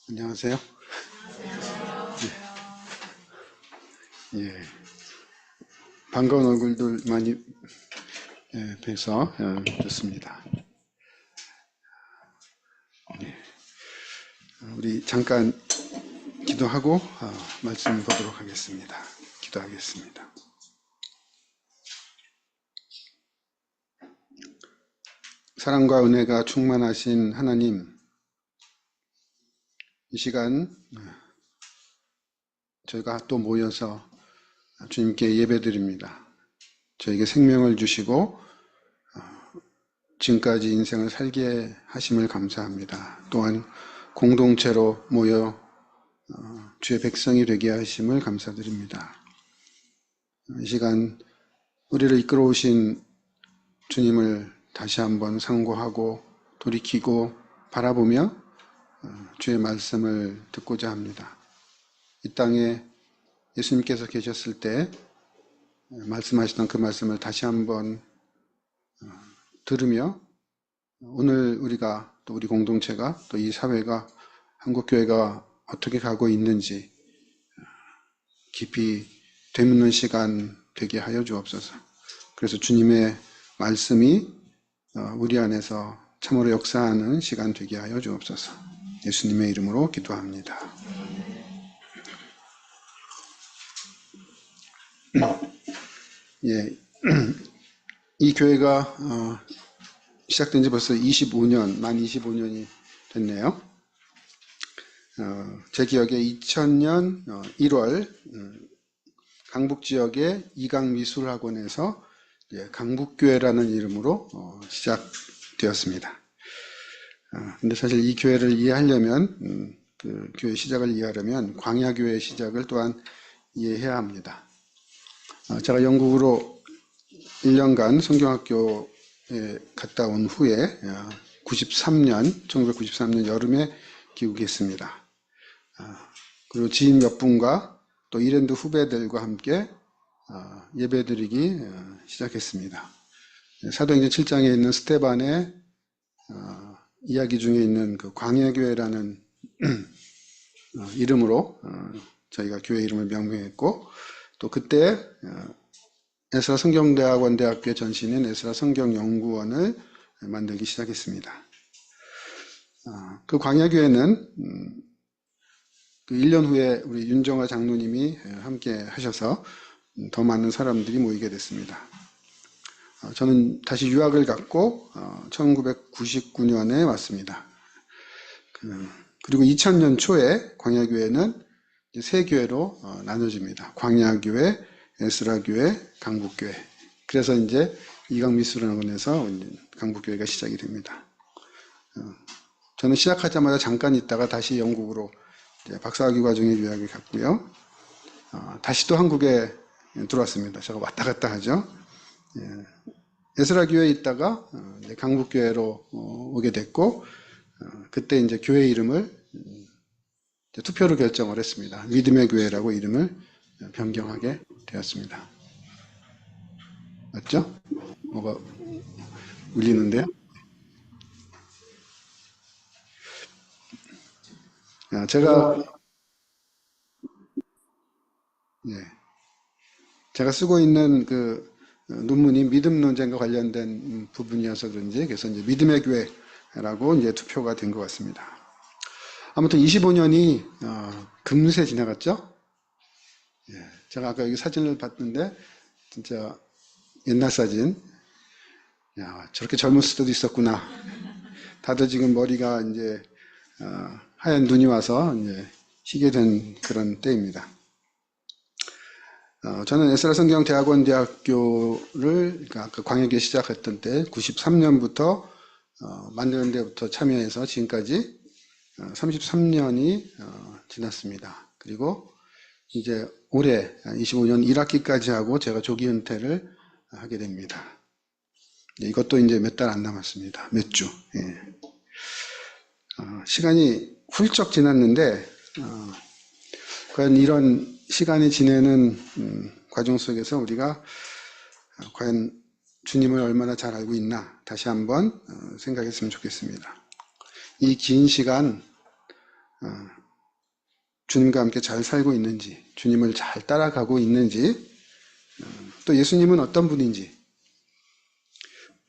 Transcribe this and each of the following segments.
안녕하세요. 예, 반가운 얼굴들 많이 뵈서 좋습니다. 우리 잠깐 기도하고 말씀 보도록 하겠습니다. 기도하겠습니다. 사랑과 은혜가 충만하신 하나님, 이 시간 저희가 또 모여서 주님께 예배드립니다. 저에게 생명을 주시고 지금까지 인생을 살게 하심을 감사합니다. 또한 공동체로 모여 주의 백성이 되게 하심을 감사드립니다. 이 시간 우리를 이끌어 오신 주님을 다시 한번 상고하고 돌이키고 바라보며 주의 말씀을 듣고자 합니다. 이 땅에 예수님께서 계셨을 때 말씀하시던 그 말씀을 다시 한번 들으며 오늘 우리가 또 우리 공동체가 또 이 사회가 한국교회가 어떻게 가고 있는지 깊이 되묻는 시간 되게 하여 주옵소서. 그래서 주님의 말씀이 우리 안에서 참으로 역사하는 시간 되게 하여 주옵소서. 예수님의 이름으로 기도합니다. 예, 이 교회가 시작된 지 벌써 25년, 만 25년이 됐네요. 제 기억에 2000년 1월 강북지역의 이강미술학원에서 강북교회라는 이름으로 시작되었습니다. 근데 사실 이 교회를 이해하려면 그 교회 시작을 이해하려면 광야교회의 시작을 또한 이해해야 합니다. 제가 영국으로 1년간 성경학교에 갔다 온 후에 1993년 여름에 귀국했습니다. 그리고 지인 몇 분과 또 이랜드 후배들과 함께 예배드리기 시작했습니다. 사도행전 7장에 있는 스데반의 이야기 중에 있는 그 광야교회라는 이름으로 저희가 교회 이름을 명명했고, 또 그때 에스라 성경대학원 대학교의 전신인 에스라 성경연구원을 만들기 시작했습니다. 그 광야교회는 그 1년 후에 우리 윤정화 장로님이 함께 하셔서 더 많은 사람들이 모이게 됐습니다. 저는 다시 유학을 갔고 1999년에 왔습니다. 그리고 2000년 초에 광야교회는 세 교회로 나눠집니다. 광야교회, 에스라교회, 강북교회. 그래서 이제 이강미술학원에서 강북교회가 시작이 됩니다. 저는 시작하자마자 잠깐 있다가 다시 영국으로 박사학위 과정에 유학을 갔고요. 다시 또 한국에 들어왔습니다. 제가 왔다 갔다 하죠. 에스라교회에 있다가 강북교회로 오게 됐고, 그때 이제 교회 이름을 투표로 결정을 했습니다. 믿음의 교회라고 이름을 변경하게 되었습니다. 맞죠? 뭐가 울리는데요? 제가 쓰고 있는 그 논문이 믿음 논쟁과 관련된 부분이어서 그런지, 그래서 이제 믿음의 교회라고 이제 투표가 된 것 같습니다. 아무튼 25년이 금세 지나갔죠? 제가 아까 여기 사진을 봤는데 진짜 옛날 사진. 야, 저렇게 젊었을 때도 있었구나. 다들 지금 머리가 이제 하얀 눈이 와서 이제 희게 된 그런 때입니다. 저는 에스라 성경대학원 대학교를 그러니까 그 광역에 시작했던 때 93년부터 만드는 데부터 참여해서 지금까지 33년이 지났습니다. 그리고 이제 올해 25년 1학기까지 하고 제가 조기 은퇴를 하게 됩니다. 이것도 이제 몇 달 안 남았습니다. 몇 주. 예. 시간이 훌쩍 지났는데 과연 이런 시간이 지내는 과정 속에서 우리가 과연 주님을 얼마나 잘 알고 있나 다시 한번 생각했으면 좋겠습니다. 이 긴 시간 주님과 함께 잘 살고 있는지, 주님을 잘 따라가고 있는지, 또 예수님은 어떤 분인지,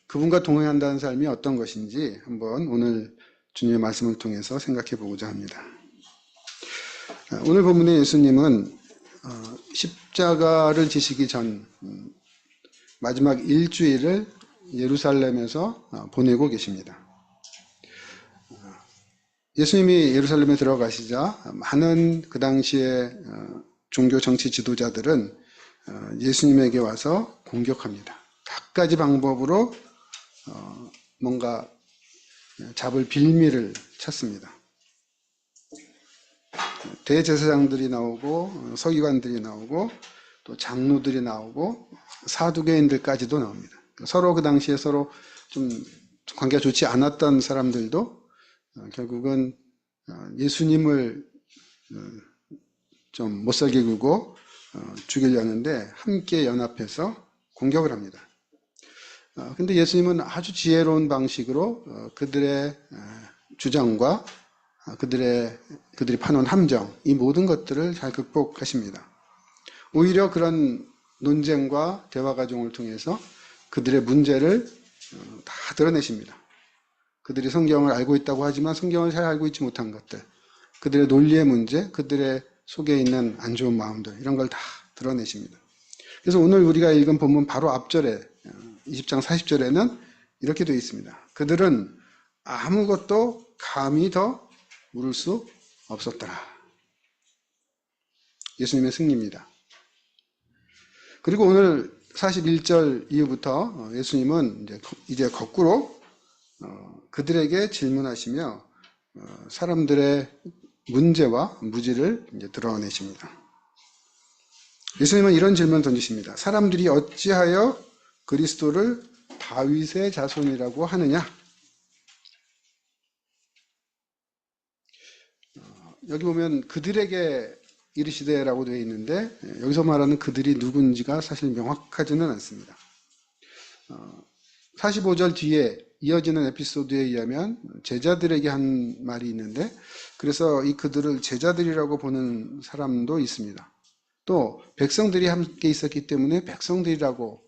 그분과 동행한다는 삶이 어떤 것인지 한번 오늘 주님의 말씀을 통해서 생각해 보고자 합니다. 오늘 본문의 예수님은 십자가를 지시기 전 마지막 일주일을 예루살렘에서 보내고 계십니다. 예수님이 예루살렘에 들어가시자 많은 그 당시에 종교 정치 지도자들은 예수님에게 와서 공격합니다. 갖가지 방법으로 뭔가 잡을 빌미를 찾습니다. 대제사장들이 나오고 서기관들이 나오고 또 장로들이 나오고 사두개인들까지도 나옵니다. 서로 그 당시에 서로 좀 관계가 좋지 않았던 사람들도 결국은 예수님을 좀 못살게 굴고 죽이려는데 함께 연합해서 공격을 합니다. 근데 예수님은 아주 지혜로운 방식으로 그들의 주장과 그들이 파놓은 함정, 이 모든 것들을 잘 극복하십니다. 오히려 그런 논쟁과 대화 과정을 통해서 그들의 문제를 다 드러내십니다. 그들이 성경을 알고 있다고 하지만 성경을 잘 알고 있지 못한 것들, 그들의 논리의 문제, 그들의 속에 있는 안 좋은 마음들, 이런 걸 다 드러내십니다. 그래서 오늘 우리가 읽은 본문 바로 앞절에 20장 40절에는 이렇게 되어 있습니다. 그들은 아무것도 감히 더 물을 수 없었더라. 예수님의 승리입니다. 그리고 오늘 41절 이후부터 예수님은 이제 거꾸로 그들에게 질문하시며 사람들의 문제와 무지를 이제 드러내십니다. 예수님은 이런 질문을 던지십니다. 사람들이 어찌하여 그리스도를 다윗의 자손이라고 하느냐? 여기 보면 그들에게 이르시되라고 되어 있는데 여기서 말하는 그들이 누군지가 사실 명확하지는 않습니다. 45절 뒤에 이어지는 에피소드에 의하면 제자들에게 한 말이 있는데 그래서 이 그들을 제자들이라고 보는 사람도 있습니다. 또 백성들이 함께 있었기 때문에 백성들이라고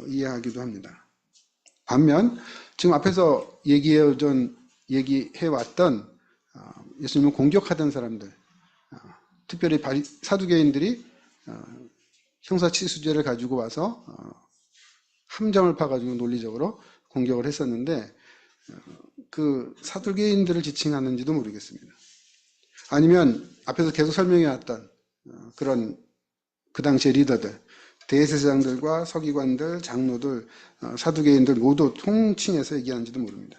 이해하기도 합니다. 반면 지금 앞에서 얘기해왔던 예수님을 공격하던 사람들, 특별히 사두개인들이 형사치수죄를 가지고 와서 함정을 파가지고 논리적으로 공격을 했었는데 그 사두개인들을 지칭하는지도 모르겠습니다. 아니면 앞에서 계속 설명해왔던 그런 그 당시의 리더들, 대제사장들과 서기관들, 장로들, 사두개인들 모두 통칭해서 얘기하는지도 모릅니다.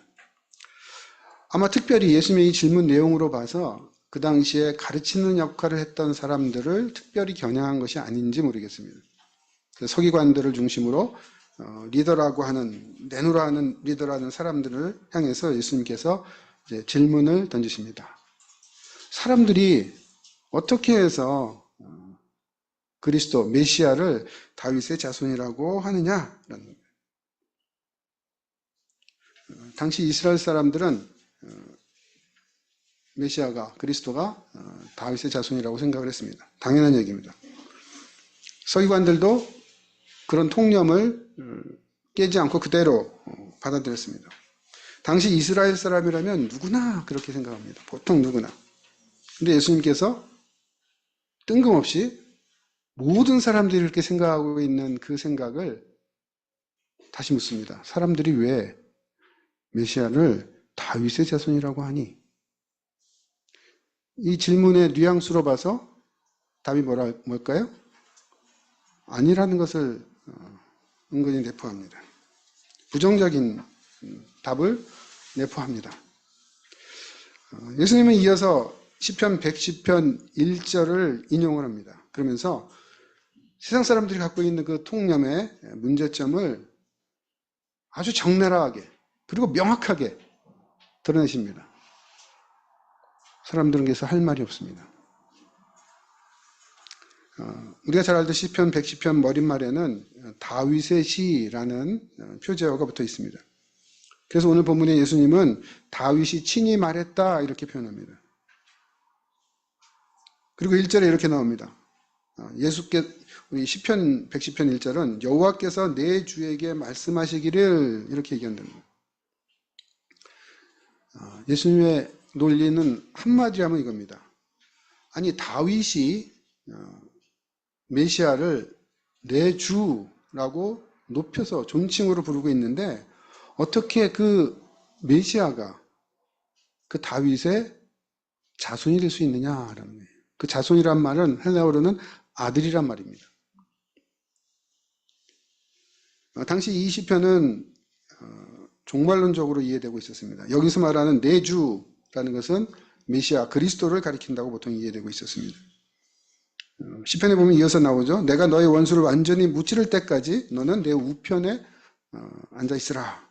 아마 특별히 예수님의 이 질문 내용으로 봐서 그 당시에 가르치는 역할을 했던 사람들을 특별히 겨냥한 것이 아닌지 모르겠습니다. 서기관들을 중심으로 리더라고 하는, 내노라 하는 리더라는 사람들을 향해서 예수님께서 이제 질문을 던지십니다. 사람들이 어떻게 해서 그리스도, 메시아를 다윗의 자손이라고 하느냐라는 거예요. 당시 이스라엘 사람들은 메시아가, 그리스도가 다윗의 자손이라고 생각을 했습니다. 당연한 얘기입니다. 서기관들도 그런 통념을 깨지 않고 그대로 받아들였습니다. 당시 이스라엘 사람이라면 누구나 그렇게 생각합니다. 보통 누구나. 근데 예수님께서 뜬금없이 모든 사람들이 그렇게 생각하고 있는 그 생각을 다시 묻습니다. 사람들이 왜 메시아를 다윗의 자손이라고 하니? 이 질문의 뉘앙스로 봐서 답이 뭘까요? 아니라는 것을 은근히 내포합니다. 부정적인 답을 내포합니다. 예수님은 이어서 시편 110편 1절을 인용을 합니다. 그러면서 세상 사람들이 갖고 있는 그 통념의 문제점을 아주 적나라하게 그리고 명확하게 드러내십니다. 사람들은 그래서 할 말이 없습니다. 우리가 잘 알듯이 시편 110편 머릿말에는 다윗의 시라는 표제어가 붙어 있습니다. 그래서 오늘 본문의 예수님은 다윗이 친히 말했다 이렇게 표현합니다. 그리고 1절에 이렇게 나옵니다. 예수께 우리 시편 110편 1절은 여호와께서 내 주에게 말씀하시기를 이렇게 얘기한답니다. 예수님의 논리는 한마디로 이겁니다. 아니 다윗이 메시아를 내 주라고 높여서 존칭으로 부르고 있는데 어떻게 그 메시아가 그 다윗의 자손이 될 수 있느냐라는 거예요. 그 자손이란 말은 헬라어로는 아들이란 말입니다. 당시 이 시편은 종말론적으로 이해되고 있었습니다. 여기서 말하는 내 주라는 것은 메시아 그리스도를 가리킨다고 보통 이해되고 있었습니다. 시편에 보면 이어서 나오죠. 내가 너의 원수를 완전히 무찌를 때까지 너는 내 우편에 앉아 있으라.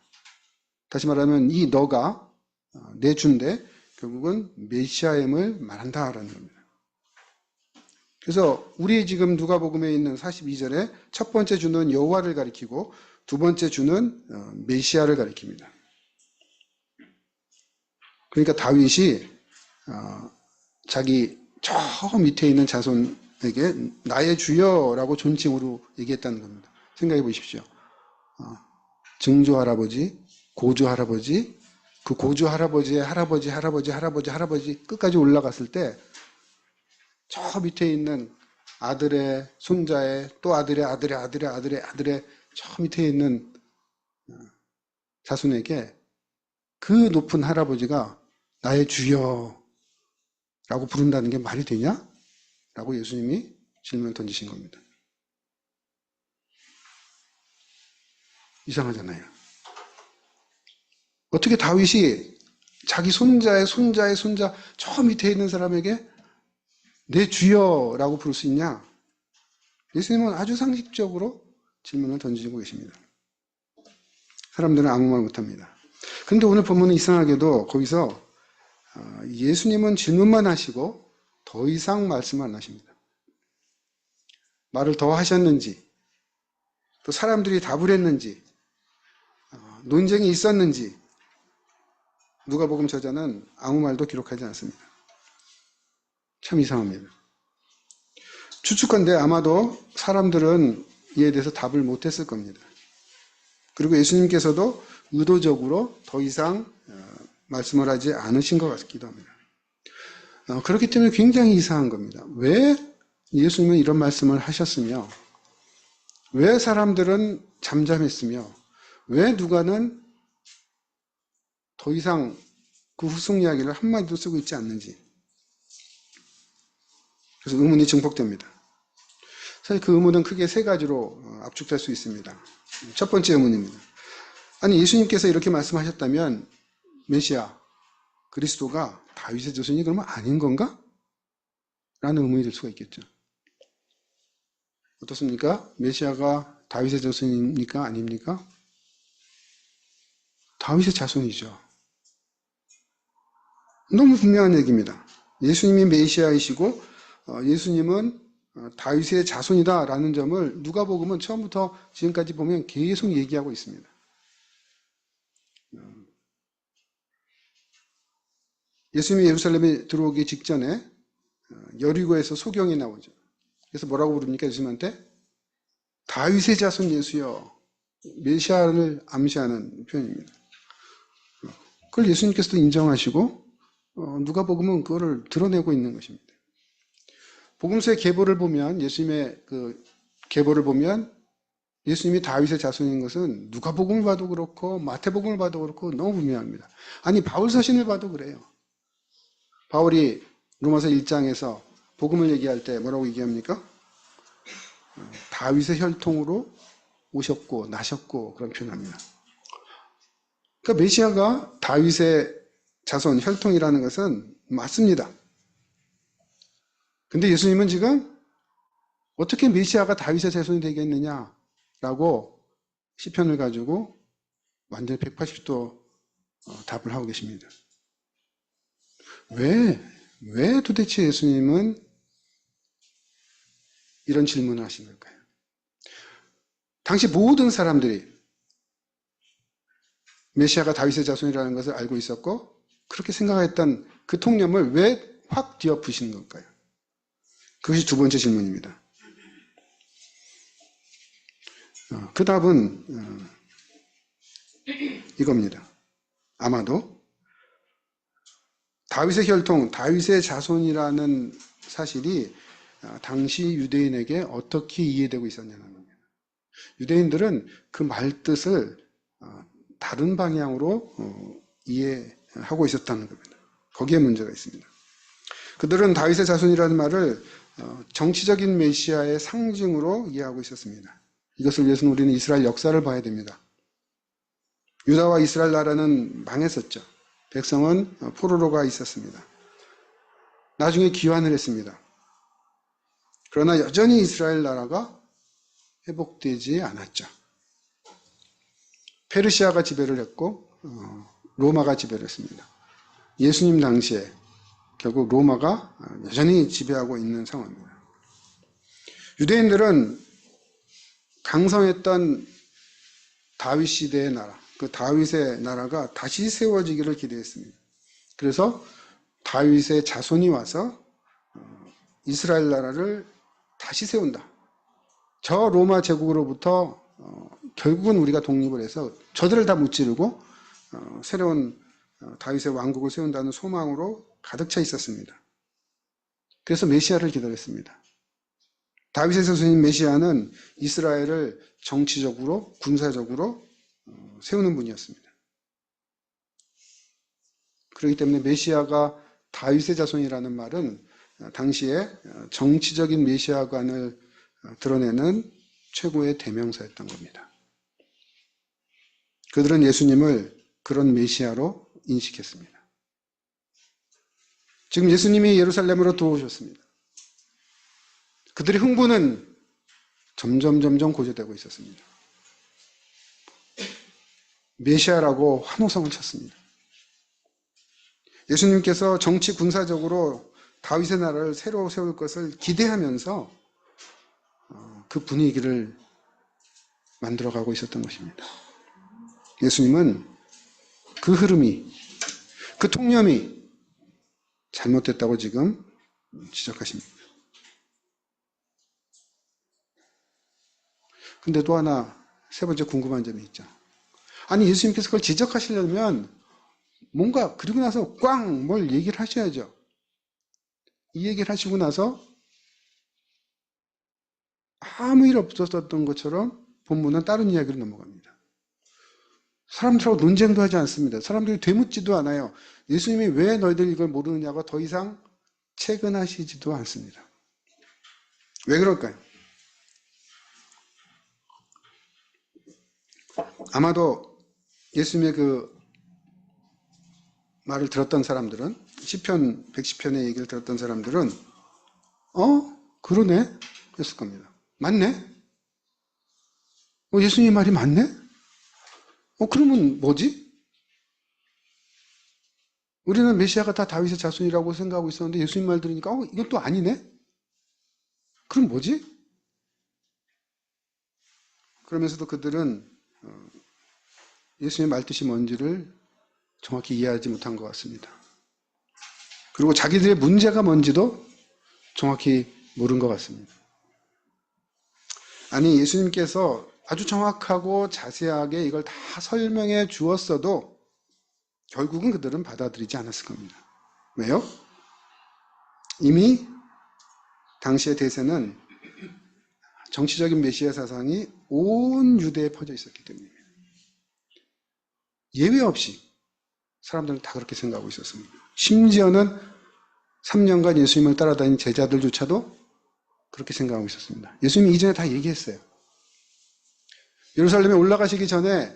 다시 말하면 이 너가 내 주인데 결국은 메시아임을 말한다라는 겁니다. 그래서 우리 지금 누가복음에 있는 42절에 첫 번째 주는 여호와를 가리키고 두 번째 주는 메시아를 가리킵니다. 그러니까 다윗이 자기 저 밑에 있는 자손에게 나의 주여라고 존칭으로 얘기했다는 겁니다. 생각해 보십시오. 증조 할아버지, 고조 할아버지, 그 고조 할아버지의 할아버지 끝까지 올라갔을 때 저 밑에 있는 아들의 손자의 또 아들의 저 밑에 있는 자손에게 그 높은 할아버지가 나의 주여라고 부른다는 게 말이 되냐? 라고 예수님이 질문을 던지신 겁니다. 이상하잖아요. 어떻게 다윗이 자기 손자의 손자 저 밑에 있는 사람에게 내 주여라고 부를 수 있냐? 예수님은 아주 상식적으로 질문을 던지고 계십니다. 사람들은 아무 말 못합니다. 그런데 오늘 본문은 이상하게도 거기서 예수님은 질문만 하시고 더 이상 말씀을 안 하십니다. 말을 더 하셨는지 또 사람들이 답을 했는지 논쟁이 있었는지 누가복음 저자는 아무 말도 기록하지 않습니다. 참 이상합니다. 추측컨대 아마도 사람들은 이에 대해서 답을 못했을 겁니다. 그리고 예수님께서도 의도적으로 더 이상 말씀을 하지 않으신 것 같기도 합니다. 그렇기 때문에 굉장히 이상한 겁니다. 왜 예수님은 이런 말씀을 하셨으며 왜 사람들은 잠잠했으며 왜 누가는 더 이상 그 후속 이야기를 한마디도 쓰고 있지 않는지 그래서 의문이 증폭됩니다. 사실 그 의문은 크게 세 가지로 압축될 수 있습니다. 첫 번째 의문입니다. 아니 예수님께서 이렇게 말씀하셨다면 메시아 그리스도가 다윗의 자손이 그러면 아닌 건가? 라는 의문이 들 수가 있겠죠. 어떻습니까? 메시아가 다윗의 자손입니까? 아닙니까? 다윗의 자손이죠. 너무 분명한 얘기입니다. 예수님이 메시아이시고 예수님은 다윗의 자손이다라는 점을 누가복음은 처음부터 지금까지 보면 계속 얘기하고 있습니다. 예수님이 예루살렘에 들어오기 직전에 여리고에서 소경이 나오죠. 그래서 뭐라고 부릅니까? 예수님한테? 다윗의 자손 예수여. 메시아를 암시하는 표현입니다. 그걸 예수님께서도 인정하시고 누가복음은 그거를 드러내고 있는 것입니다. 복음서의 계보를 보면 예수님의 그 계보를 보면 예수님이 다윗의 자손인 것은 누가복음을 봐도 그렇고 마태복음을 봐도 그렇고 너무 분명합니다. 아니 바울 서신을 봐도 그래요. 바울이 로마서 1장에서 복음을 얘기할 때 뭐라고 얘기합니까? 다윗의 혈통으로 오셨고 나셨고 그런 표현합니다. 그러니까 메시아가 다윗의 자손 혈통이라는 것은 맞습니다. 근데 예수님은 지금 어떻게 메시아가 다윗의 자손이 되겠느냐라고 시편을 가지고 완전히 180도 답을 하고 계십니다. 왜 도대체 예수님은 이런 질문을 하신 걸까요? 당시 모든 사람들이 메시아가 다윗의 자손이라는 것을 알고 있었고 그렇게 생각했던 그 통념을 왜 확 뒤엎으신 걸까요? 그것이 두 번째 질문입니다. 그 답은 이겁니다. 아마도 다윗의 혈통, 다윗의 자손이라는 사실이 당시 유대인에게 어떻게 이해되고 있었냐는 겁니다. 유대인들은 그 말뜻을 다른 방향으로 이해하고 있었다는 겁니다. 거기에 문제가 있습니다. 그들은 다윗의 자손이라는 말을 정치적인 메시아의 상징으로 이해하고 있었습니다. 이것을 위해서는 우리는 이스라엘 역사를 봐야 됩니다. 유다와 이스라엘 나라는 망했었죠. 백성은 포로로가 있었습니다. 나중에 귀환을 했습니다. 그러나 여전히 이스라엘 나라가 회복되지 않았죠. 페르시아가 지배를 했고 로마가 지배를 했습니다. 예수님 당시에 결국 로마가 여전히 지배하고 있는 상황입니다. 유대인들은 강성했던 다윗 시대의 나라, 그 다윗의 나라가 다시 세워지기를 기대했습니다. 그래서 다윗의 자손이 와서 이스라엘 나라를 다시 세운다. 저 로마 제국으로부터 결국은 우리가 독립을 해서 저들을 다 무찌르고 새로운 다윗의 왕국을 세운다는 소망으로 가득 차 있었습니다. 그래서 메시아를 기다렸습니다. 다윗의 자손인 메시아는 이스라엘을 정치적으로 군사적으로 세우는 분이었습니다. 그렇기 때문에 메시아가 다윗의 자손이라는 말은 당시에 정치적인 메시아관을 드러내는 최고의 대명사였던 겁니다. 그들은 예수님을 그런 메시아로 인식했습니다. 지금 예수님이 예루살렘으로 들어오셨습니다. 그들의 흥분은 점점 고조되고 있었습니다. 메시아라고 환호성을 쳤습니다. 예수님께서 정치 군사적으로 다윗의 나라를 새로 세울 것을 기대하면서 그 분위기를 만들어가고 있었던 것입니다. 예수님은 그 흐름이, 그 통념이 잘못됐다고 지금 지적하십니다. 근데 또 하나, 세 번째 궁금한 점이 있죠. 아니, 예수님께서 그걸 지적하시려면 뭔가 그리고 나서 꽝 뭘 얘기를 하셔야죠. 이 얘기를 하시고 나서 아무 일 없었던 것처럼 본문은 다른 이야기로 넘어갑니다. 사람들하고 논쟁도 하지 않습니다. 사람들이 되묻지도 않아요. 예수님이 왜 너희들 이걸 모르느냐고 더 이상 채근하시지도 않습니다. 왜 그럴까요? 아마도 예수님의 그 말을 들었던 사람들은, 시편 110편의 얘기를 들었던 사람들은 그러네? 했을 겁니다. 맞네? 예수님 말이 맞네? 그러면 뭐지? 우리는 메시아가 다 다윗의 자손이라고 생각하고 있었는데 예수님 말 들으니까 이건 또 아니네? 그럼 뭐지? 그러면서도 그들은 예수님의 말뜻이 뭔지를 정확히 이해하지 못한 것 같습니다. 그리고 자기들의 문제가 뭔지도 정확히 모른 것 같습니다. 아니, 예수님께서 아주 정확하고 자세하게 이걸 다 설명해 주었어도 결국은 그들은 받아들이지 않았을 겁니다. 왜요? 이미 당시의 대세는 정치적인 메시아 사상이 온 유대에 퍼져 있었기 때문입니다. 예외 없이 사람들은 다 그렇게 생각하고 있었습니다. 심지어는 3년간 예수님을 따라다닌 제자들조차도 그렇게 생각하고 있었습니다. 예수님이 이전에 다 얘기했어요. 예루살렘에 올라가시기 전에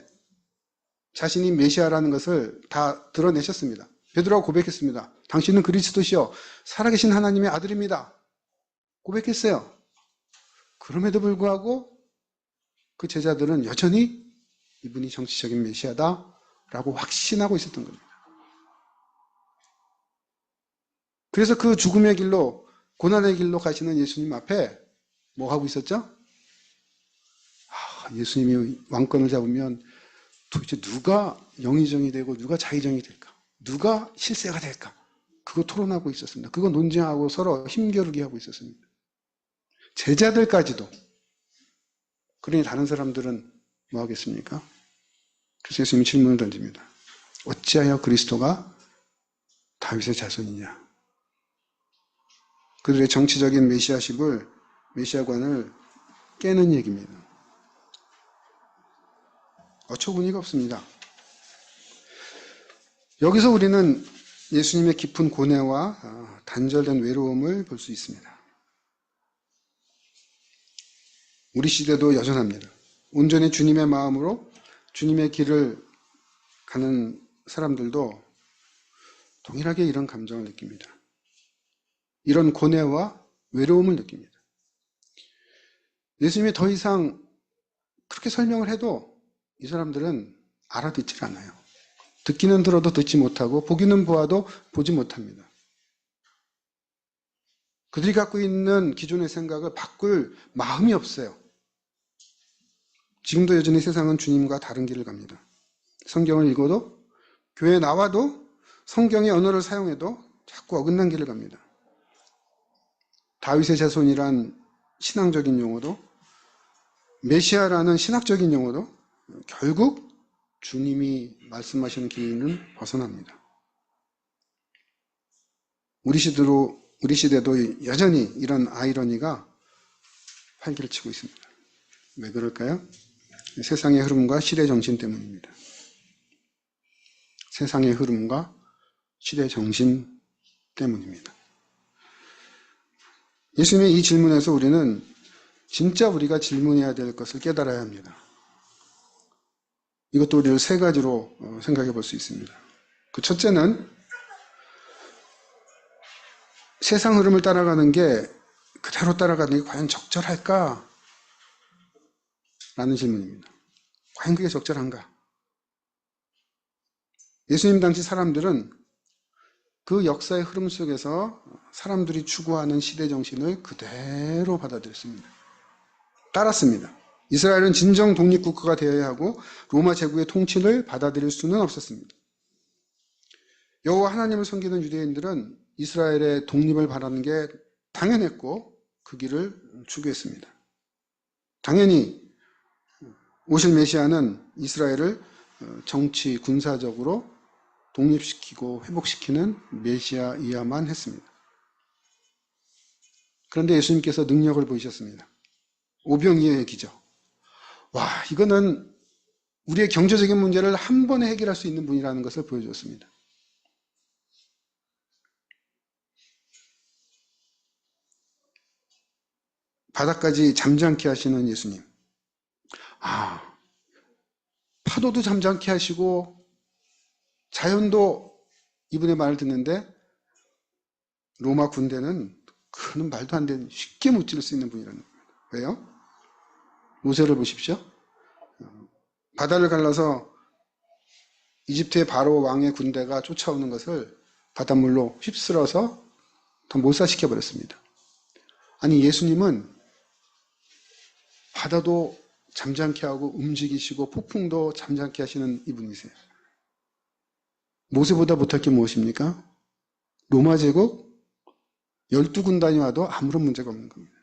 자신이 메시아라는 것을 다 드러내셨습니다. 베드로가 고백했습니다. 당신은 그리스도시요 살아계신 하나님의 아들입니다. 고백했어요. 그럼에도 불구하고 그 제자들은 여전히 이분이 정치적인 메시아다라고 확신하고 있었던 겁니다. 그래서 그 죽음의 길로, 고난의 길로 가시는 예수님 앞에 뭐 하고 있었죠? 예수님이 왕권을 잡으면 도대체 누가 영의정이 되고 누가 자의정이 될까? 누가 실세가 될까? 그거 토론하고 있었습니다. 그거 논쟁하고 서로 힘겨루기 하고 있었습니다. 제자들까지도. 그러니 다른 사람들은 뭐 하겠습니까? 그래서 예수님이 질문을 던집니다. 어찌하여 그리스도가 다윗의 자손이냐? 그들의 정치적인 메시아관을 깨는 얘기입니다. 어처구니가 없습니다. 여기서 우리는 예수님의 깊은 고뇌와 단절된 외로움을 볼 수 있습니다. 우리 시대도 여전합니다. 온전히 주님의 마음으로 주님의 길을 가는 사람들도 동일하게 이런 감정을 느낍니다. 이런 고뇌와 외로움을 느낍니다. 예수님이 더 이상 그렇게 설명을 해도 이 사람들은 알아듣질 않아요. 듣기는 들어도 듣지 못하고 보기는 보아도 보지 못합니다. 그들이 갖고 있는 기존의 생각을 바꿀 마음이 없어요. 지금도 여전히 세상은 주님과 다른 길을 갑니다. 성경을 읽어도 교회에 나와도 성경의 언어를 사용해도 자꾸 어긋난 길을 갑니다. 다윗의 자손이란 신앙적인 용어도 메시아라는 신학적인 용어도 결국 주님이 말씀하시는 길은 벗어납니다. 우리 시대도 여전히 이런 아이러니가 활기를 치고 있습니다. 왜 그럴까요? 세상의 흐름과 시대 정신 때문입니다. 세상의 흐름과 시대 정신 때문입니다. 예수님의 이 질문에서 우리는 진짜 우리가 질문해야 될 것을 깨달아야 합니다. 이것도 우리를 세 가지로 생각해 볼 수 있습니다. 그 첫째는 세상 흐름을 따라가는 게 그대로 따라가는 게 과연 적절할까? 라는 질문입니다. 과연 그게 적절한가? 예수님 당시 사람들은 그 역사의 흐름 속에서 사람들이 추구하는 시대 정신을 그대로 받아들였습니다. 따랐습니다. 이스라엘은 진정 독립국가가 되어야 하고 로마 제국의 통치를 받아들일 수는 없었습니다. 여호와 하나님을 섬기는 유대인들은 이스라엘의 독립을 바라는 게 당연했고 그 길을 추구했습니다. 당연히 오실 메시아는 이스라엘을 정치, 군사적으로 독립시키고 회복시키는 메시아이야만 했습니다. 그런데 예수님께서 능력을 보이셨습니다. 오병이어의 기적. 와, 이거는 우리의 경제적인 문제를 한 번에 해결할 수 있는 분이라는 것을 보여줬습니다. 바다까지 잠잠케 하시는 예수님. 파도도 잠잠케 하시고 자연도 이분의 말을 듣는데 로마 군대는 그는 말도 안 되는 쉽게 무찌를 수 있는 분이라는 겁니다. 왜요? 모세를 보십시오. 바다를 갈라서 이집트의 바로 왕의 군대가 쫓아오는 것을 바닷물로 휩쓸어서 더 몰살시켜 버렸습니다. 아니 예수님은 바다도 잠잠케 하고 움직이시고 폭풍도 잠잠케 하시는 이분이세요. 모세보다 못할 게 무엇입니까? 로마 제국 12군단이 와도 아무런 문제가 없는 겁니다.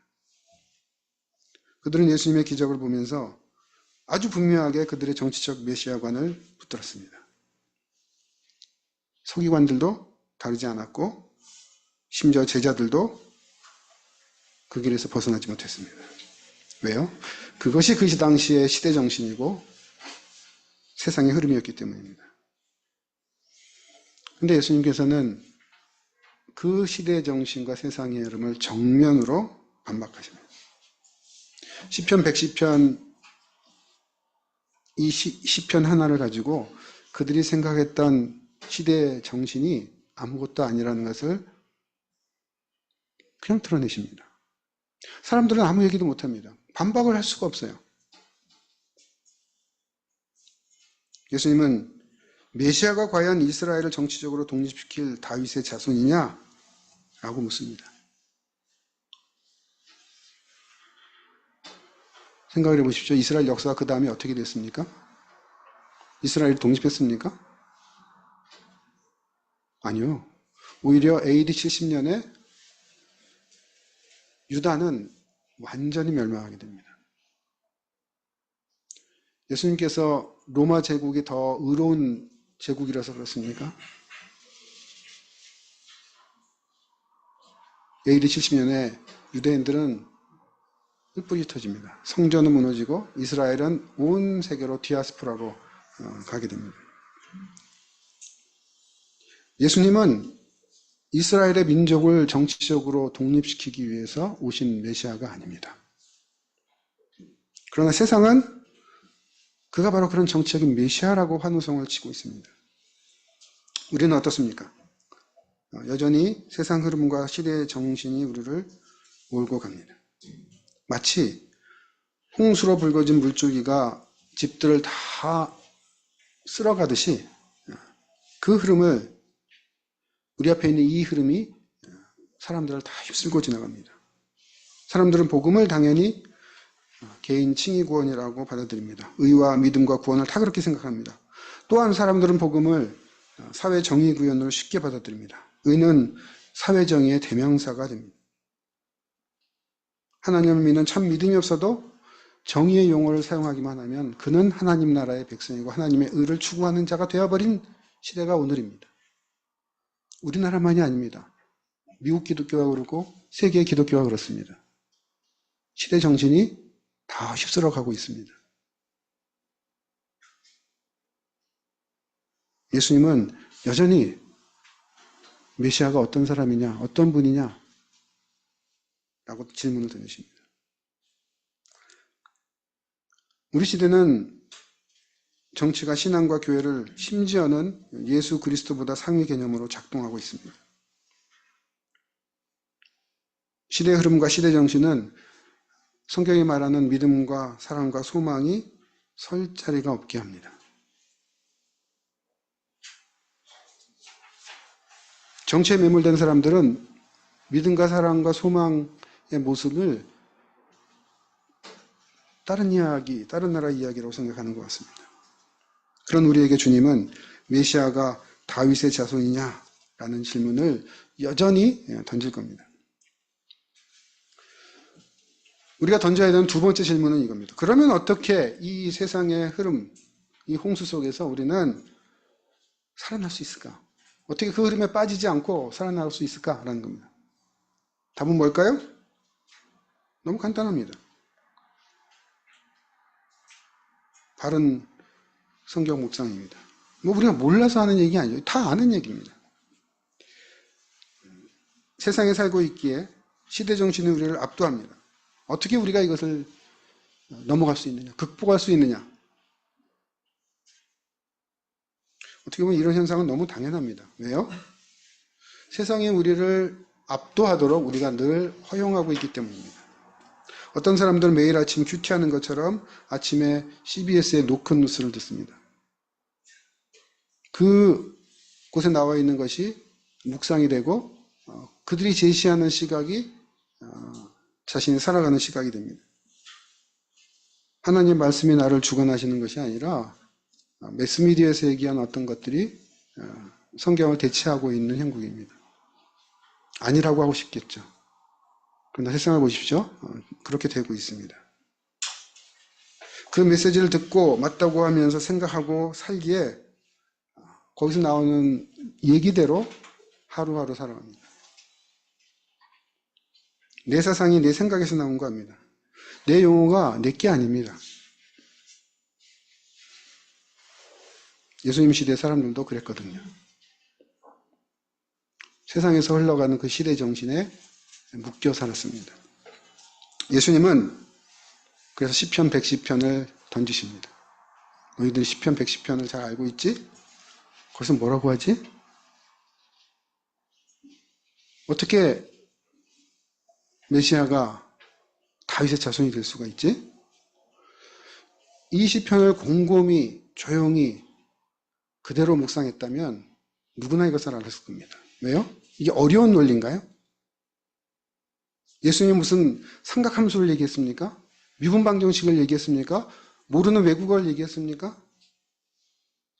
그들은 예수님의 기적을 보면서 아주 분명하게 그들의 정치적 메시아관을 붙들었습니다. 서기관들도 다르지 않았고 심지어 제자들도 그 길에서 벗어나지 못했습니다. 왜요? 그것이 그 당시의 시대 정신이고 세상의 흐름이었기 때문입니다. 그런데 예수님께서는 그 시대 정신과 세상의 흐름을 정면으로 반박하십니다. 시편 110편 이 시편 하나를 가지고 그들이 생각했던 시대 정신이 아무것도 아니라는 것을 그냥 드러내십니다. 사람들은 아무 얘기도 못합니다. 반박을 할 수가 없어요. 예수님은 메시아가 과연 이스라엘을 정치적으로 독립시킬 다윗의 자손이냐? 라고 묻습니다. 생각을 해보십시오. 이스라엘 역사가 그 다음에 어떻게 됐습니까? 이스라엘이 독립했습니까? 아니요. 오히려 AD 70년에 유다는 완전히 멸망하게 됩니다. 예수님께서 로마 제국이 더 의로운 제국이라서 그렇습니까? AD 70년에 유대인들은 뿔뿔이 터집니다. 성전은 무너지고 이스라엘은 온 세계로 디아스포라로 가게 됩니다. 예수님은 이스라엘의 민족을 정치적으로 독립시키기 위해서 오신 메시아가 아닙니다. 그러나 세상은 그가 바로 그런 정치적인 메시아라고 환호성을 치고 있습니다. 우리는 어떻습니까? 여전히 세상 흐름과 시대의 정신이 우리를 몰고 갑니다. 마치 홍수로 불거진 물줄기가 집들을 다 쓸어가듯이 그 흐름을, 우리 앞에 있는 이 흐름이 사람들을 다 휩쓸고 지나갑니다. 사람들은 복음을 당연히 개인 칭의 구원이라고 받아들입니다. 의와 믿음과 구원을 다 그렇게 생각합니다. 또한 사람들은 복음을 사회 정의 구현으로 쉽게 받아들입니다. 의는 사회 정의의 대명사가 됩니다. 하나님을 믿는 참 믿음이 없어도 정의의 용어를 사용하기만 하면 그는 하나님 나라의 백성이고 하나님의 의를 추구하는 자가 되어버린 시대가 오늘입니다. 우리나라만이 아닙니다. 미국 기독교가 그렇고 세계 기독교가 그렇습니다. 시대 정신이 다 휩쓸어 가고 있습니다. 예수님은 여전히 메시아가 어떤 사람이냐, 어떤 분이냐 라고 질문을 던지십니다. 우리 시대는 정치가 신앙과 교회를 심지어는 예수 그리스도보다 상위 개념으로 작동하고 있습니다. 시대의 흐름과 시대 정신은 성경이 말하는 믿음과 사랑과 소망이 설 자리가 없게 합니다. 정치에 매몰된 사람들은 믿음과 사랑과 소망의 모습을 다른 이야기, 다른 나라 이야기라고 생각하는 것 같습니다. 그런 우리에게 주님은 메시아가 다윗의 자손이냐? 라는 질문을 여전히 던질 겁니다. 우리가 던져야 되는 두 번째 질문은 이겁니다. 그러면 어떻게 이 세상의 흐름, 이 홍수 속에서 우리는 살아날 수 있을까? 어떻게 그 흐름에 빠지지 않고 살아날 수 있을까라는 겁니다. 답은 뭘까요? 너무 간단합니다. 바른 성경 묵상입니다. 뭐 우리가 몰라서 하는 얘기 아니에요. 다 아는 얘기입니다. 세상에 살고 있기에 시대 정신이 우리를 압도합니다. 어떻게 우리가 이것을 넘어갈 수 있느냐, 극복할 수 있느냐. 어떻게 보면 이런 현상은 너무 당연합니다. 왜요? 세상이 우리를 압도하도록 우리가 늘 허용하고 있기 때문입니다. 어떤 사람들은 매일 아침 큐티하는 것처럼 아침에 CBS의 노큰 뉴스를 듣습니다. 그곳에 나와 있는 것이 묵상이 되고 그들이 제시하는 시각이 자신이 살아가는 시각이 됩니다. 하나님의 말씀이 나를 주관하시는 것이 아니라 매스미디어에서 얘기한 어떤 것들이 성경을 대체하고 있는 형국입니다. 아니라고 하고 싶겠죠. 그러나 세상을 보십시오. 그렇게 되고 있습니다. 그 메시지를 듣고 맞다고 하면서 생각하고 살기에 거기서 나오는 얘기대로 하루하루 살아갑니다. 내 사상이 내 생각에서 나온 겁니다. 내 용어가 내 게 아닙니다. 예수님 시대 사람들도 그랬거든요. 세상에서 흘러가는 그 시대 정신에 묶여 살았습니다. 예수님은 그래서 시편 110편을 던지십니다. 너희들이 시편 110편을 잘 알고 있지? 거기서 뭐라고 하지? 어떻게 메시아가 다윗의 자손이 될 수가 있지? 이 시편을 곰곰이 조용히 그대로 묵상했다면 누구나 이것을 알았을 겁니다. 왜요? 이게 어려운 논리인가요? 예수님이 무슨 삼각함수를 얘기했습니까? 미분방정식을 얘기했습니까? 모르는 외국어를 얘기했습니까?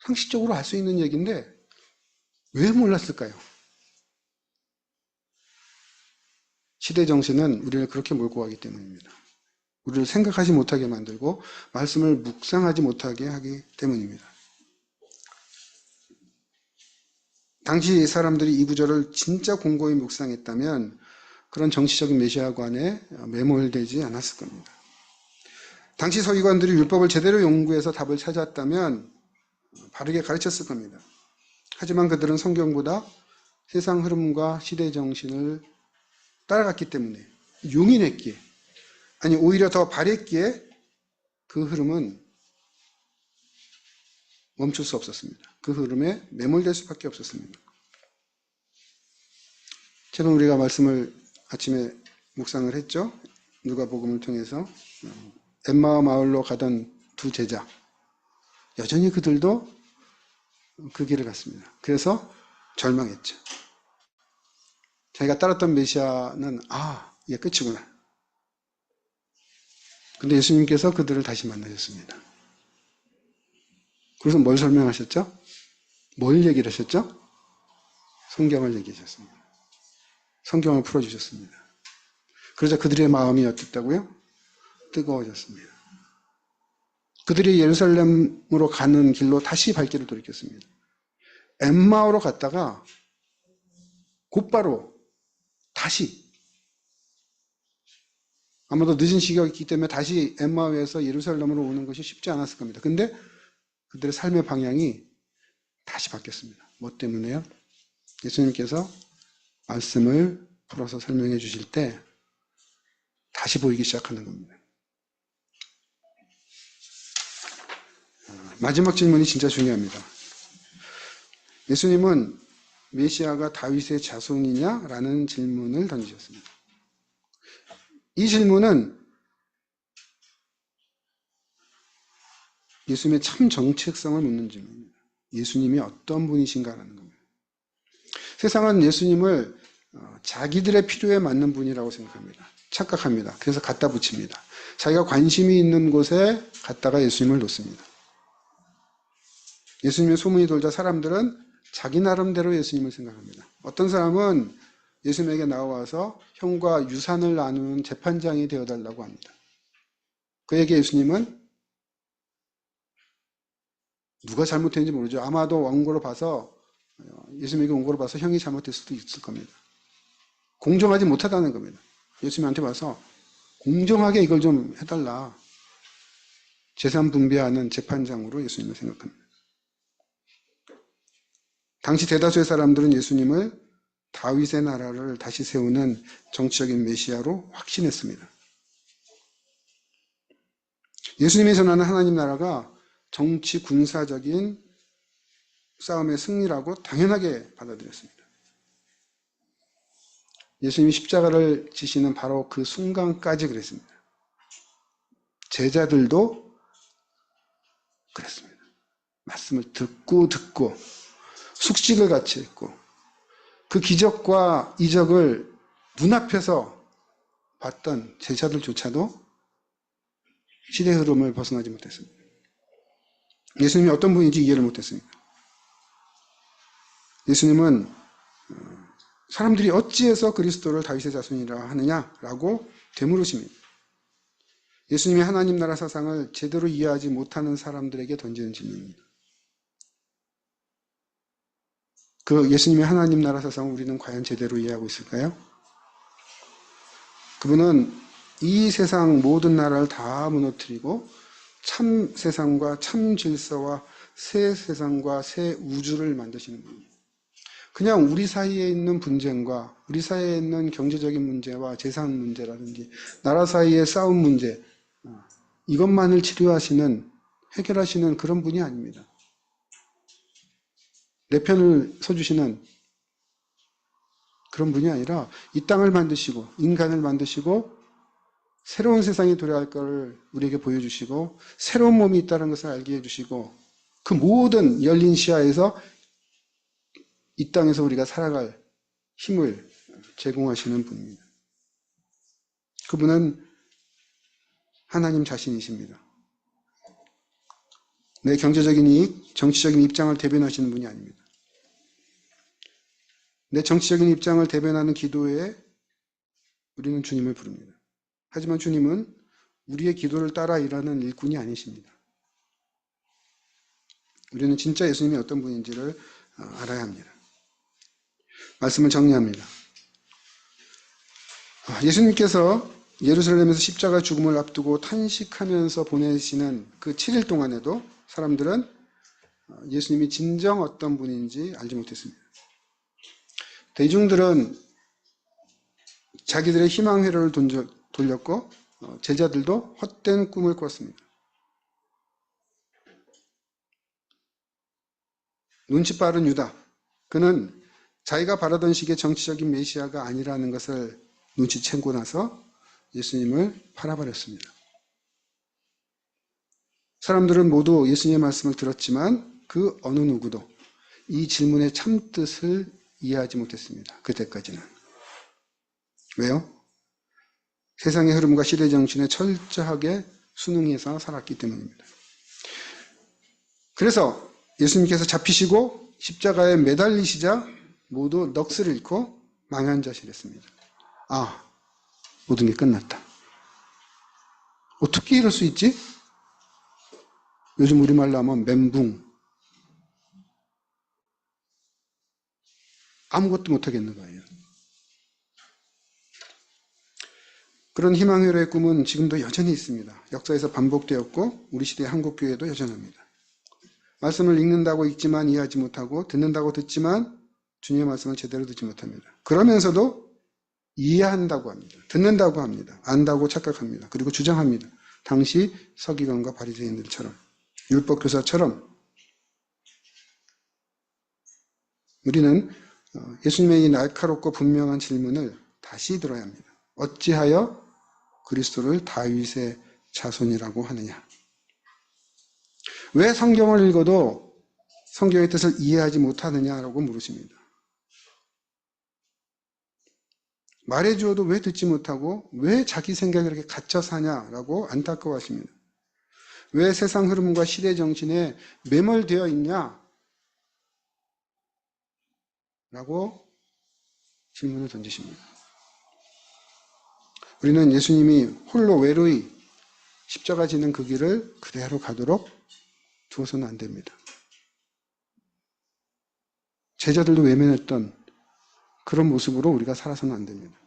상식적으로 알 수 있는 얘기인데 왜 몰랐을까요? 시대 정신은 우리를 그렇게 몰고 가기 때문입니다. 우리를 생각하지 못하게 만들고 말씀을 묵상하지 못하게 하기 때문입니다. 당시 사람들이 이 구절을 진짜 공고히 묵상했다면 그런 정치적인 메시아관에 매몰되지 않았을 겁니다. 당시 서기관들이 율법을 제대로 연구해서 답을 찾았다면 바르게 가르쳤을 겁니다. 하지만 그들은 성경보다 세상 흐름과 시대 정신을 따라갔기 때문에 용인했기에, 아니 오히려 더 바랬기에 그 흐름은 멈출 수 없었습니다. 그 흐름에 매몰될 수밖에 없었습니다. 최근 우리가 말씀을 아침에 묵상을 했죠. 누가복음을 통해서 엠마오 마을로 가던 두 제자, 여전히 그들도 그 길을 갔습니다. 그래서 절망했죠. 자기가 따랐던 메시아는 이게 끝이구나. 근데 예수님께서 그들을 다시 만나셨습니다. 그래서 뭘 설명하셨죠? 뭘 얘기를 하셨죠? 성경을 얘기하셨습니다. 성경을 풀어주셨습니다. 그러자 그들의 마음이 어땠다고요? 뜨거워졌습니다. 그들이 예루살렘으로 가는 길로 다시 발길을 돌이켰습니다. 엠마오로 갔다가 곧바로 다시, 아마도 늦은 시각이기 때문에 다시 엠마오에서 예루살렘으로 오는 것이 쉽지 않았을 겁니다. 근데 그들의 삶의 방향이 다시 바뀌었습니다. 뭐 때문에요? 예수님께서 말씀을 풀어서 설명해 주실 때 다시 보이기 시작하는 겁니다. 마지막 질문이 진짜 중요합니다. 예수님은 메시아가 다윗의 자손이냐라는 질문을 던지셨습니다. 이 질문은 예수님의 참 정체성을 묻는 질문입니다. 예수님이 어떤 분이신가라는 겁니다. 세상은 예수님을 자기들의 필요에 맞는 분이라고 생각합니다. 착각합니다. 그래서 갖다 붙입니다. 자기가 관심이 있는 곳에 갖다가 예수님을 놓습니다. 예수님의 소문이 돌자 사람들은 자기 나름대로 예수님을 생각합니다. 어떤 사람은 예수님에게 나와서 형과 유산을 나누는 재판장이 되어달라고 합니다. 그에게 예수님은 누가 잘못했는지 모르죠. 아마도 원고로 봐서, 예수님에게 원고로 봐서 형이 잘못될 수도 있을 겁니다. 공정하지 못하다는 겁니다. 예수님한테 와서 공정하게 이걸 좀 해달라. 재산 분배하는 재판장으로 예수님을 생각합니다. 당시 대다수의 사람들은 예수님을 다윗의 나라를 다시 세우는 정치적인 메시아로 확신했습니다. 예수님이 전하는 하나님 나라가 정치 군사적인 싸움의 승리라고 당연하게 받아들였습니다. 예수님이 십자가를 지시는 바로 그 순간까지 그랬습니다. 제자들도 그랬습니다. 말씀을 듣고 숙식을 같이 했고 그 기적과 이적을 눈앞에서 봤던 제자들조차도 시대 흐름을 벗어나지 못했습니다. 예수님이 어떤 분인지 이해를 못했습니다. 예수님은 사람들이 어찌해서 그리스도를 다윗의 자손이라 하느냐라고 되물으십니다. 예수님이 하나님 나라 사상을 제대로 이해하지 못하는 사람들에게 던지는 질문입니다. 그 예수님의 하나님 나라 사상을 우리는 과연 제대로 이해하고 있을까요? 그분은 이 세상 모든 나라를 다 무너뜨리고 참 세상과 참 질서와 새 세상과 새 우주를 만드시는 분입니다. 그냥 우리 사이에 있는 분쟁과 우리 사이에 있는 경제적인 문제와 재산 문제라든지 나라 사이의 싸움 문제, 이것만을 해결하시는 그런 분이 아닙니다. 내 편을 서주시는 그런 분이 아니라 이 땅을 만드시고 인간을 만드시고 새로운 세상이 도래할 것을 우리에게 보여주시고 새로운 몸이 있다는 것을 알게 해주시고 그 모든 열린 시야에서 이 땅에서 우리가 살아갈 힘을 제공하시는 분입니다. 그분은 하나님 자신이십니다. 내 경제적인 이익, 정치적인 입장을 대변하시는 분이 아닙니다. 내 정치적인 입장을 대변하는 기도에 우리는 주님을 부릅니다. 하지만 주님은 우리의 기도를 따라 일하는 일꾼이 아니십니다. 우리는 진짜 예수님이 어떤 분인지를 알아야 합니다. 말씀을 정리합니다. 예수님께서 예루살렘에서 십자가 죽음을 앞두고 탄식하면서 보내시는 그 7일 동안에도 사람들은 예수님이 진정 어떤 분인지 알지 못했습니다. 대중들은 자기들의 희망 회로를 돌렸고 제자들도 헛된 꿈을 꿨습니다. 눈치 빠른 유다, 그는 자기가 바라던 식의 정치적인 메시아가 아니라는 것을 눈치채고 나서 예수님을 팔아버렸습니다. 사람들은 모두 예수님의 말씀을 들었지만 그 어느 누구도 이 질문의 참뜻을 이해하지 못했습니다. 그때까지는. 왜요? 세상의 흐름과 시대 정신에 철저하게 순응해서 살았기 때문입니다. 그래서 예수님께서 잡히시고 십자가에 매달리시자 모두 넋을 잃고 망연자실했습니다. 모든 게 끝났다. 어떻게 이럴 수 있지? 요즘 우리말로 하면 멘붕. 아무것도 못하겠는 거예요. 그런 희망회로의 꿈은 지금도 여전히 있습니다. 역사에서 반복되었고 우리 시대의 한국교회도 여전합니다. 말씀을 읽는다고 읽지만 이해하지 못하고 듣는다고 듣지만 주님의 말씀을 제대로 듣지 못합니다. 그러면서도 이해한다고 합니다. 듣는다고 합니다. 안다고 착각합니다. 그리고 주장합니다. 당시 서기관과 바리새인들처럼, 율법교사처럼. 우리는 예수님의 이 날카롭고 분명한 질문을 다시 들어야 합니다. 어찌하여 그리스도를 다윗의 자손이라고 하느냐? 왜 성경을 읽어도 성경의 뜻을 이해하지 못하느냐라고 물으십니다. 말해주어도 왜 듣지 못하고 왜 자기 생각에 이렇게 갇혀 사냐라고 안타까워하십니다. 왜 세상 흐름과 시대 정신에 매몰되어 있냐? 라고 질문을 던지십니다. 우리는 예수님이 홀로 외로이 십자가 지는 그 길을 그대로 가도록 두어서는 안 됩니다. 제자들도 외면했던 그런 모습으로 우리가 살아서는 안 됩니다.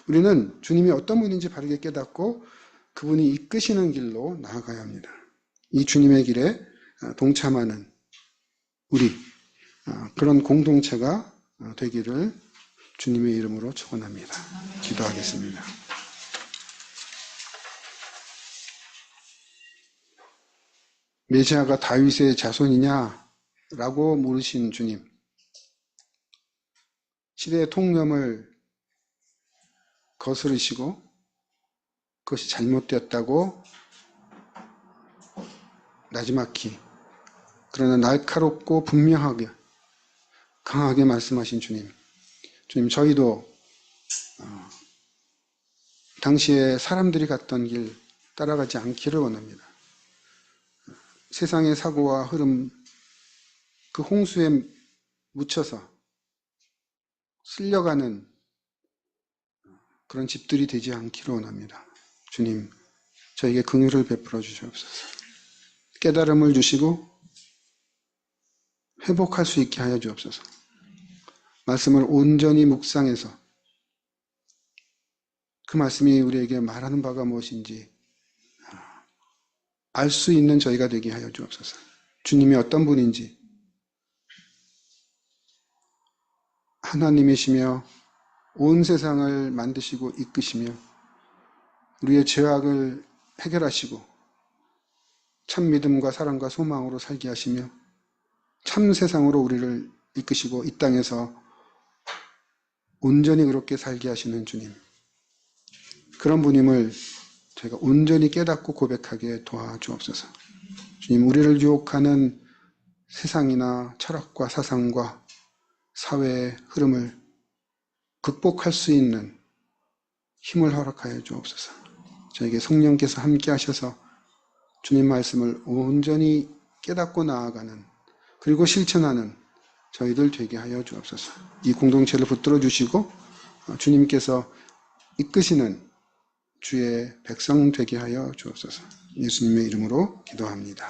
우리는 주님이 어떤 분인지 바르게 깨닫고 그분이 이끄시는 길로 나아가야 합니다. 이 주님의 길에 동참하는 우리, 그런 공동체가 되기를 주님의 이름으로 축원합니다. 기도하겠습니다. 메시아가 다윗의 자손이냐라고 물으신 주님, 시대의 통념을 거스르시고 그것이 잘못되었다고 나지막히 그러나 날카롭고 분명하게 강하게 말씀하신 주님, 저희도 당시에 사람들이 갔던 길 따라가지 않기를 원합니다. 세상의 사고와 흐름, 그 홍수에 묻혀서 쓸려가는 그런 집들이 되지 않기를 원합니다. 주님, 저에게 긍휼을 베풀어 주시옵소서. 깨달음을 주시고 회복할 수 있게 하여 주옵소서. 말씀을 온전히 묵상해서 그 말씀이 우리에게 말하는 바가 무엇인지 알 수 있는 저희가 되게 하여 주옵소서. 주님이 어떤 분인지, 하나님이시며 온 세상을 만드시고 이끄시며 우리의 죄악을 해결하시고 참 믿음과 사랑과 소망으로 살게 하시며 참 세상으로 우리를 이끄시고 이 땅에서 온전히 그렇게 살게 하시는 주님, 그런 분임을 저희가 온전히 깨닫고 고백하게 도와주옵소서. 주님, 우리를 유혹하는 세상이나 철학과 사상과 사회의 흐름을 극복할 수 있는 힘을 허락하여 주옵소서. 저에게 성령께서 함께 하셔서 주님 말씀을 온전히 깨닫고 나아가는, 그리고 실천하는 저희들 되게 하여 주옵소서. 이 공동체를 붙들어 주시고 주님께서 이끄시는 주의 백성 되게 하여 주옵소서. 예수님의 이름으로 기도합니다.